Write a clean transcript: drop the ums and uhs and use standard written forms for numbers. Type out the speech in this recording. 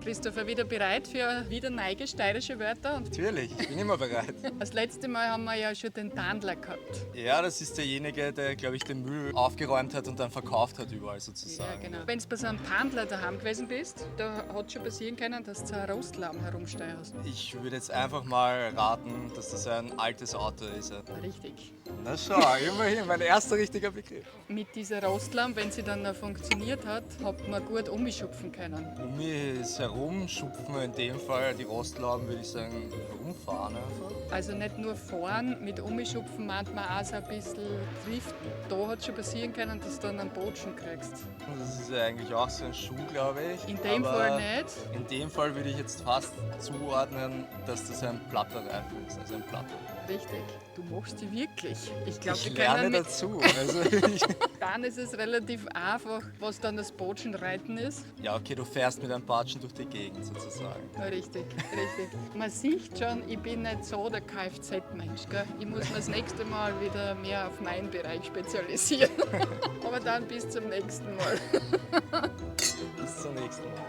Christopher, wieder bereit für wieder neue steirische Wörter? Und Natürlich, ich bin immer bereit. das letzte Mal haben wir ja schon den Tandler gehabt. Ja, das ist derjenige, der, glaube ich, den Müll aufgeräumt hat und dann verkauft hat überall sozusagen. Ja, genau. Wenn du bei so einem Tandler daheim gewesen bist, da hat schon passieren können, dass du einen Rostlamm herumsteuerst. Ich würde jetzt einfach mal raten, dass das ein altes Auto ist. Richtig. Na schau, immerhin, mein erster richtiger Begriff. Mit dieser Rostlamm, wenn sie dann noch funktioniert hat, hat man gut umschupfen können. Um mich ist herumschupfen, in dem Fall die Rostlauben, würde ich sagen, herumfahren einfach. Also nicht nur fahren, mit umschupfen meint man auch so ein bisschen Drift. Da hat schon passieren können, dass du dann einen Botschen kriegst. Und das ist ja eigentlich auch so ein Schuh, glaube ich. In dem Aber Fall nicht. In dem Fall würde ich jetzt fast zuordnen, dass das ein platter Reifen ist, also ein Platter. Richtig. Du machst die wirklich. Ich glaube, Ich wir lerne können mit dazu. Also dann ist es relativ einfach, was dann das Botschenreiten ist. ja, okay, du fährst mit einem Batschen durch die Gegend sozusagen. Ja, richtig, richtig. Man sieht schon, ich bin nicht so der Kfz-Mensch. Gell? Ich muss mir das nächste Mal wieder mehr auf meinen Bereich spezialisieren. Aber dann bis zum nächsten Mal. Bis zum nächsten Mal.